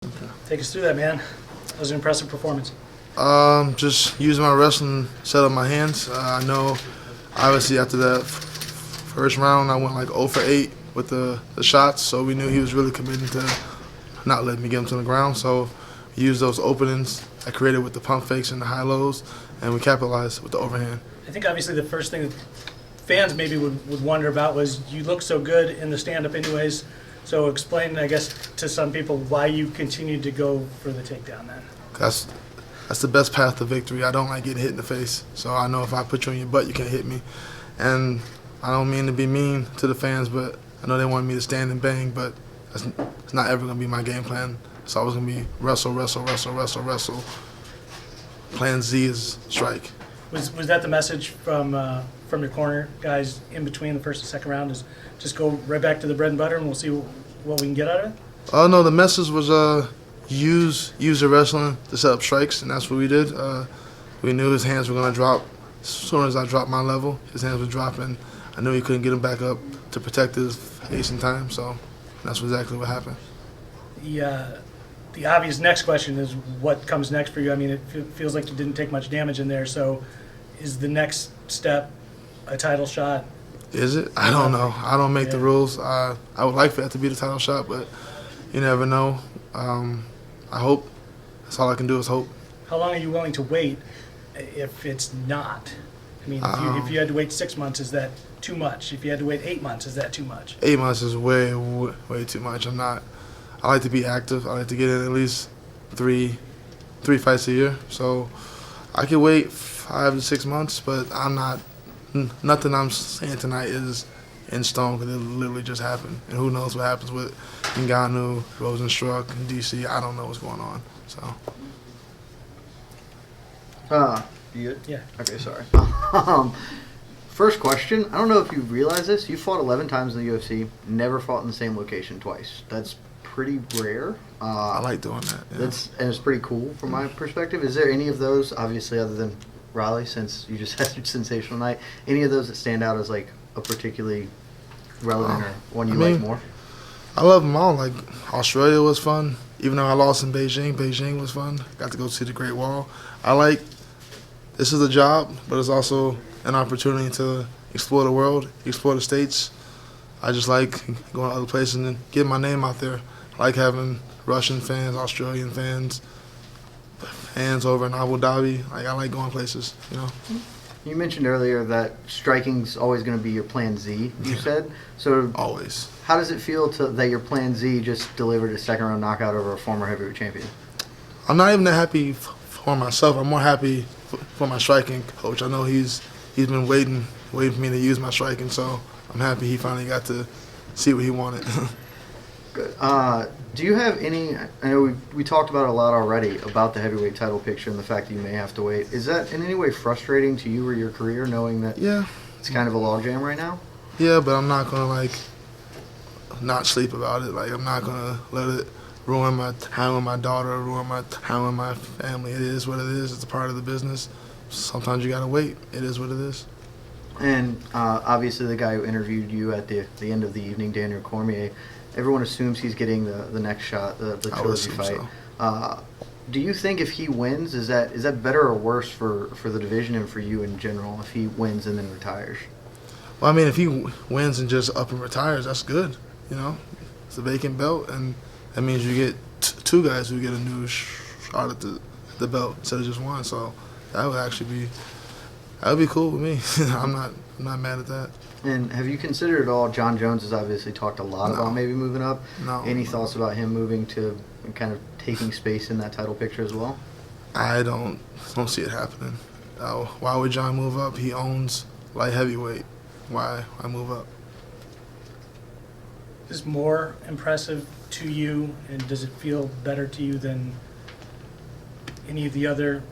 Okay. Take us through that, man. That was an impressive performance. Just using my wrestling, set up my hands. I know, obviously, after that first round, I went like 0 for 8 with the shots, so we knew he was really committing to not letting me get him to the ground. So we used those openings I created with the pump fakes and the high lows, and we capitalized with the overhand. I think obviously the first thing that fans maybe would wonder about was you look so good in the stand-up anyways. So explain, I guess, to some people why you continued to go for the takedown then. That's the best path to victory. I don't like getting hit in the face. So I know if I put you on your butt, you can't hit me. And I don't mean to be mean to the fans, but I know they want me to stand and bang, but it's not ever going to be my game plan. It's always going to be wrestle, wrestle, wrestle, wrestle, wrestle. Plan Z is strike. Was that the message from your corner guys in between the first and second round, is just go right back to the bread and butter and we'll see what we can get out of it? Oh, no, the message was use the wrestling to set up strikes, and that's what we did. We knew his hands were going to drop. As soon as I dropped my level, his hands were dropping. I knew he couldn't get him back up to protect his face in time, so that's exactly what happened. The obvious next question is what comes next for you. I mean, it feels like you didn't take much damage in there, so is the next step a title shot? Is it? I don't know. I don't make the rules. I would like for that to be the title shot, but you never know. I hope. That's all I can do is hope. How long are you willing to wait if it's not? I mean, if you had to wait 6 months, is that too much? If you had to wait 8 months, is that too much? 8 months is way too much. I like to be active. I like to get in at least three fights a year. So I could wait 5 to 6 months, but nothing I'm saying tonight is in stone because it literally just happened. And who knows what happens with Ngannou, Rosenstruck, DC. I don't know what's going on. So. You good? Yeah. Okay, sorry. First question. I don't know if you realize this. You fought 11 times in the UFC, never fought in the same location twice. That's pretty rare. I like doing that. Yeah. And it's pretty cool from my perspective. Is there any of those, obviously other than Raleigh, since you just had your sensational night, any of those that stand out as like a particularly relevant or one you like more? I love them all. Like Australia was fun. Even though I lost in Beijing, Beijing was fun. Got to go see the Great Wall. This is a job, but it's also an opportunity to explore the world, explore the States. I just like going to other places and getting my name out there. I like having Russian fans, Australian fans over in Abu Dhabi. I like going places, you know. You mentioned earlier that striking's always going to be your plan Z, you said. So always. How does it feel that your plan Z just delivered a second-round knockout over a former heavyweight champion? I'm not even that happy for myself. I'm more happy for my striking coach. I know he's been waiting for me to use my striking, so I'm happy he finally got to see what he wanted. Good. Do you have any, I know we talked about it a lot already, about the heavyweight title picture and the fact that you may have to wait. Is that in any way frustrating to you or your career, knowing that it's kind of a logjam right now? Yeah, but I'm not going to, not sleep about it. I'm not going to let it ruin my time with my daughter, ruin my time with my family. It is what it is. It's a part of the business. Sometimes you got to wait. It is what it is. And obviously the guy who interviewed you at the end of the evening, Daniel Cormier, everyone assumes he's getting the next shot, the trilogy fight. So. Do you think if he wins, is that better or worse for the division and for you in general, if he wins and then retires? Well, I mean, if he wins and just up and retires, that's good. You know, it's a vacant belt, and that means you get two guys who get a new shot at the belt instead of just one. So that would be cool with me. I'm not mad at that. And have you considered at all, Jon Jones has obviously talked a lot about maybe moving up. No. Any thoughts about him moving to kind of taking space in that title picture as well? I don't see it happening. Why would Jon move up? He owns light heavyweight. Why move up? Is more impressive to you, and does it feel better to you than any of the other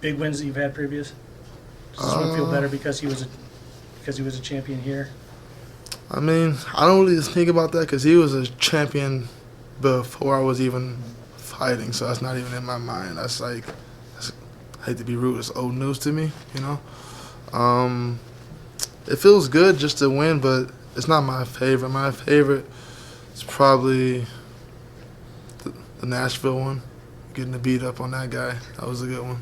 big wins that you've had previous? Does this one feel better because he was a champion here? I mean, I don't really think about that because he was a champion before I was even fighting, so that's not even in my mind. I hate to be rude, it's old news to me, you know. It feels good just to win, but it's not my favorite. My favorite is probably the the Nashville one, getting the beat up on that guy. That was a good one.